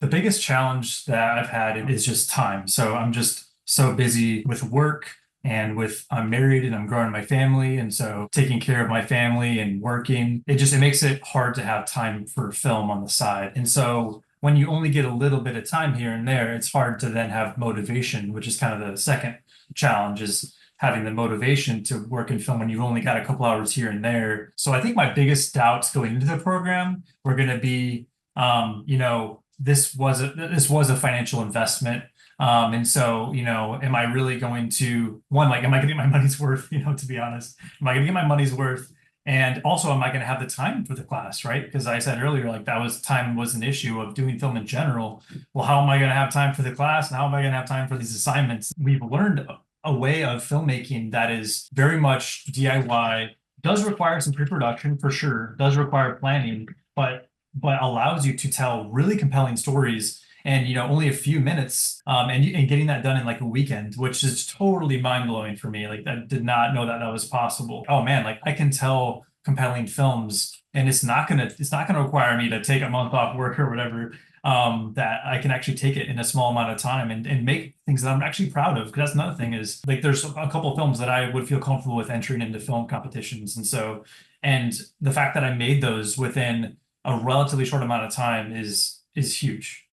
The biggest challenge that I've had is just time. So I'm just so busy with work and with I'm married and I'm growing my family. And so taking care of my family and working, it makes it hard to have time for film on the side. And so when you only get a little bit of time here and there, it's hard to then have motivation, which is kind of the second challenge is having the motivation to work in film when you've only got a couple hours here and there. So I think my biggest doubts going into the program were going to be this was a financial investment. And so, am I really going to one, like, am I going to get my money's worth? To be honest, am I going to get my money's worth? And also, am I going to have the time for the class, right? Because I said earlier, like time was an issue of doing film in general. Well, how am I going to have time for the class? And how am I going to have time for these assignments? We've learned a way of filmmaking that is very much DIY, does require some pre-production for sure, does require planning, but allows you to tell really compelling stories and only a few minutes and getting that done in like a weekend, which is totally mind-blowing for me. Like, I did not know that that was possible. Oh man, like I can tell compelling films and it's not gonna require me to take a month off work or whatever. That I can actually take it in a small amount of time and make things that I'm actually proud of. Because that's another thing is like there's a couple of films that I would feel comfortable with entering into film competitions. And the fact that I made those within a relatively short amount of time is huge.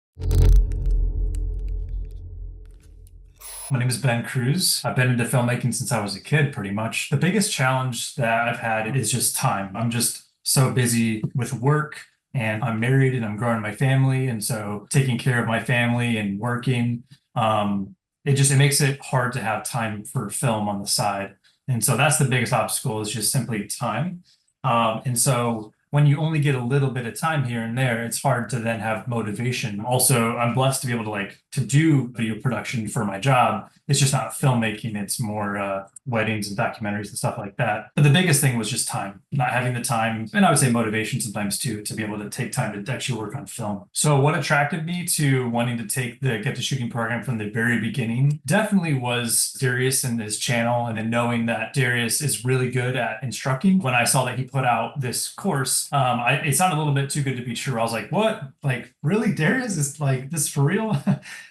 My name is Ben Cruz. I've been into filmmaking since I was a kid, pretty much. The biggest challenge that I've had is just time. I'm just so busy with work and I'm married and I'm growing my family. And so taking care of my family and working, it makes it hard to have time for film on the side. And so that's the biggest obstacle is just simply time. And so when you only get a little bit of time here and there, it's hard to then have motivation. Also, I'm blessed to be able to do video production for my job. It's just not filmmaking, it's more weddings and documentaries and stuff like that. But the biggest thing was just time, not having the time, and I would say motivation sometimes too, to be able to take time to actually work on film. So what attracted me to wanting to take the Get to Shooting program from the very beginning definitely was Darius and his channel, and then knowing that Darius is really good at instructing. When I saw that he put out this course, it sounded a little bit too good to be true. I was like, what? Like, really? Darius is like this for real?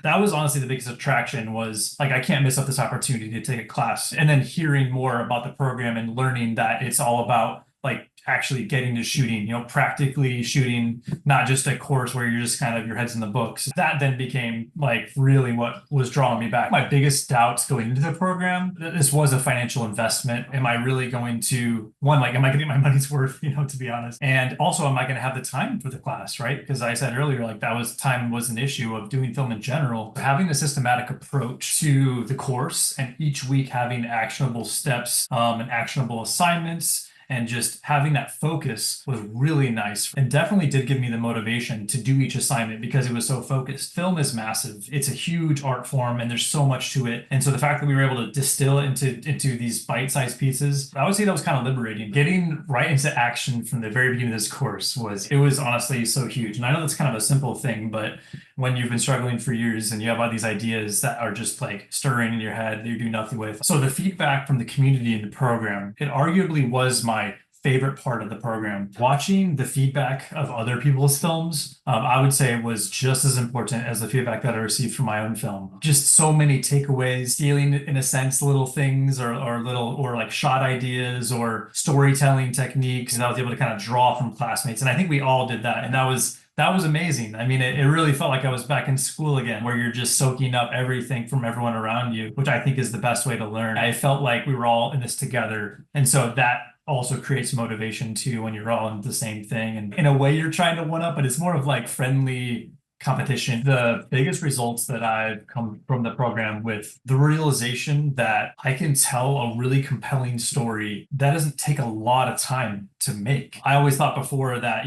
That was honestly the biggest attraction was like, I can't miss up this opportunity to take a class. And then hearing more about the program and learning that it's all about like actually getting to shooting, practically shooting, not just a course where you're just kind of your head's in the books. That then became like really what was drawing me back. My biggest doubts going into the program, this was a financial investment. Am I really going to one, like, am I getting my money's worth, to be honest? And also, am I going to have the time for the class, right? Because I said earlier, like time was an issue of doing film in general. Having a systematic approach to the course and each week having actionable steps and actionable assignments and just having that focus was really nice and definitely did give me the motivation to do each assignment because it was so focused. Film is massive. It's a huge art form and there's so much to it. And so the fact that we were able to distill it into these bite-sized pieces, I would say that was kind of liberating. Getting right into action from the very beginning of this course was honestly so huge. And I know that's kind of a simple thing, but when you've been struggling for years and you have all these ideas that are just like stirring in your head that you do nothing with. So the feedback from the community in the program, it arguably was my favorite part of the program. Watching the feedback of other people's films, I would say it was just as important as the feedback that I received from my own film. Just so many takeaways, stealing in a sense little things or like shot ideas or storytelling techniques that I was able to kind of draw from classmates. And I think we all did that. And that was amazing. I mean, it really felt like I was back in school again, where you're just soaking up everything from everyone around you, which I think is the best way to learn. I felt like we were all in this together. And so that also creates motivation too when you're all in the same thing. And in a way, you're trying to one up, but it's more of like friendly competition. The biggest results that I've come from the program with the realization that I can tell a really compelling story that doesn't take a lot of time to make. I always thought before that,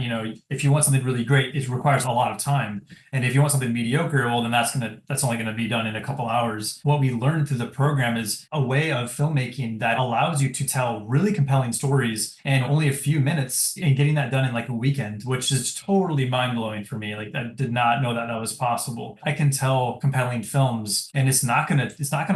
if you want something really great, it requires a lot of time. And if you want something mediocre, well, then that's only going to be done in a couple hours. What we learned through the program is a way of filmmaking that allows you to tell really compelling stories in only a few minutes and getting that done in like a weekend, which is totally mind-blowing for me. Like, I did not know that that was possible. I can tell compelling films and it's not gonna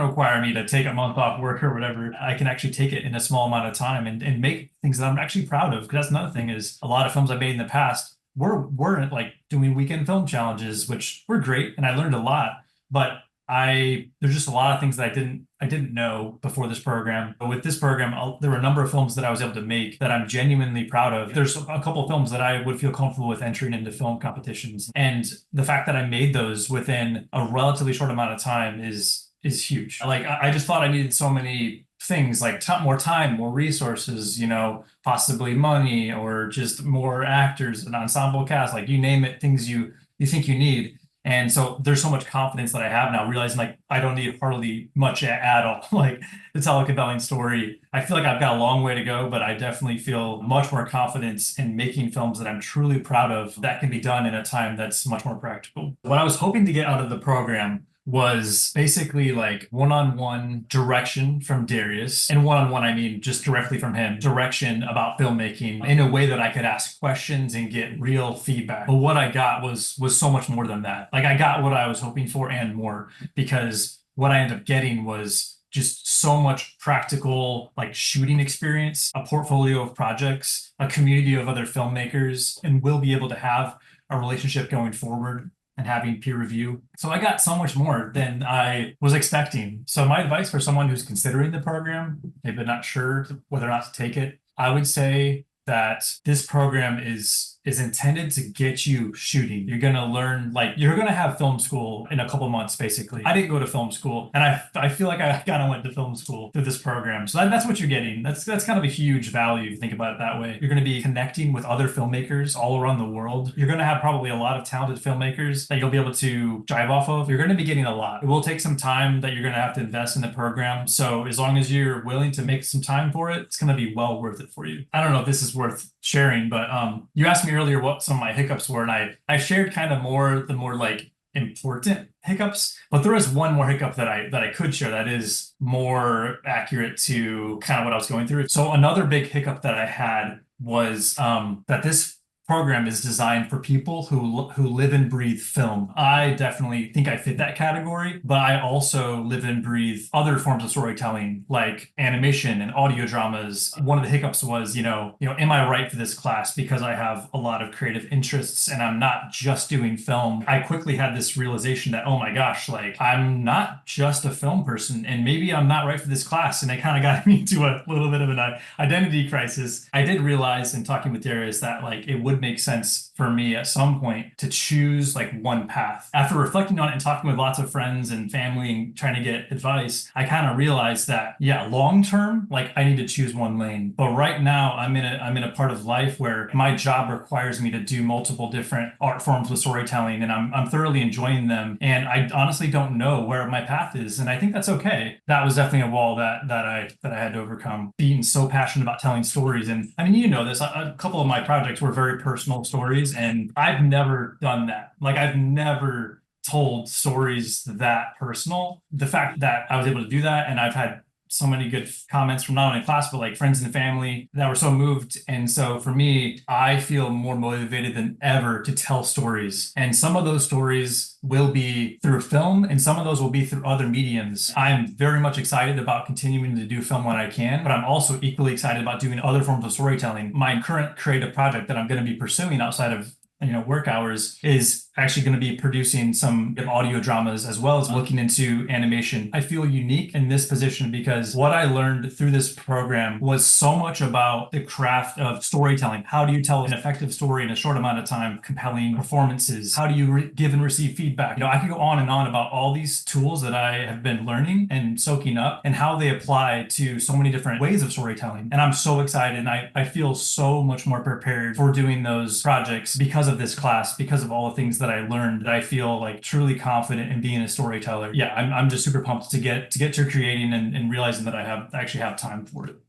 require me to take a month off work or whatever. I can actually take it in a small amount of time and make things that I'm actually proud of. Because that's another thing is a lot of films I've made in the past, weren't like doing weekend film challenges, which were great, and I learned a lot. But there's just a lot of things that I didn't know before this program. But with this program, there were a number of films that I was able to make that I'm genuinely proud of. There's a couple of films that I would feel comfortable with entering into film competitions, and the fact that I made those within a relatively short amount of time is huge. Like I just thought I needed so many things like more time, more resources, possibly money or just more actors, an ensemble cast, like you name it, things you think you need. And so there's so much confidence that I have now, realizing like I don't need hardly much at all, like to tell a compelling story. I feel like I've got a long way to go, but I definitely feel much more confidence in making films that I'm truly proud of that can be done in a time that's much more practical. What I was hoping to get out of the program was basically like one-on-one direction from Darius. And one-on-one, I mean just directly from him, direction about filmmaking in a way that I could ask questions and get real feedback. But what I got was so much more than that. Like I got what I was hoping for and more, because what I ended up getting was just so much practical like shooting experience, a portfolio of projects, a community of other filmmakers, and we'll be able to have a relationship going forward and having peer review. So I got so much more than I was expecting. So my advice for someone who's considering the program, maybe not sure whether or not to take it, I would say that this program is intended to get you shooting. You're going to learn, like you're going to have film school in a couple months basically. I didn't go to film school, and I feel like I kind of went to film school through this program. So that's what you're getting. That's kind of a huge value if you think about it that way. You're going to be connecting with other filmmakers all around the world. You're going to have probably a lot of talented filmmakers that you'll be able to drive off of. You're going to be getting a lot. It will take some time that you're going to have to invest in the program. So as long as you're willing to make some time for it, it's going to be well worth it for you. I don't know if this is worth sharing, but you asked me earlier what some of my hiccups were, and I shared kind of the more like important hiccups, but there is one more hiccup that I could share that is more accurate to kind of what I was going through. So another big hiccup that I had was that this program is designed for people who live and breathe film. I definitely think I fit that category, but I also live and breathe other forms of storytelling like animation and audio dramas. One of the hiccups was, am I right for this class because I have a lot of creative interests and I'm not just doing film. I quickly had this realization that, oh my gosh, like I'm not just a film person and maybe I'm not right for this class. And it kind of got me into a little bit of an identity crisis. I did realize in talking with Darius that like it would make sense for me at some point to choose like one path. After reflecting on it and talking with lots of friends and family and trying to get advice, I kind of realized that, yeah, long term, like I need to choose one lane. But right now I'm in a part of life where my job requires me to do multiple different art forms with storytelling, and I'm thoroughly enjoying them. And I honestly don't know where my path is. And I think that's okay. That was definitely a wall that I had to overcome. Being so passionate about telling stories. And I mean, this, a couple of my projects were very personal stories, and I've never done that. Like I've never told stories that personal. The fact that I was able to do that, and I've had so many good comments from not only class, but like friends and family that were so moved. And so for me, I feel more motivated than ever to tell stories. And some of those stories will be through film, and some of those will be through other mediums. I'm very much excited about continuing to do film when I can, but I'm also equally excited about doing other forms of storytelling. My current creative project that I'm going to be pursuing outside of work hours is actually going to be producing some audio dramas as well as looking into animation. I feel unique in this position because what I learned through this program was so much about the craft of storytelling. How do you tell an effective story in a short amount of time, compelling performances? How do you give and receive feedback? I could go on and on about all these tools that I have been learning and soaking up and how they apply to so many different ways of storytelling. And I'm so excited, and I feel so much more prepared for doing those projects because of this class, because of all the things that I learned, that I feel like truly confident in being a storyteller. Yeah, I'm just super pumped to get to creating and realizing that I actually have time for it.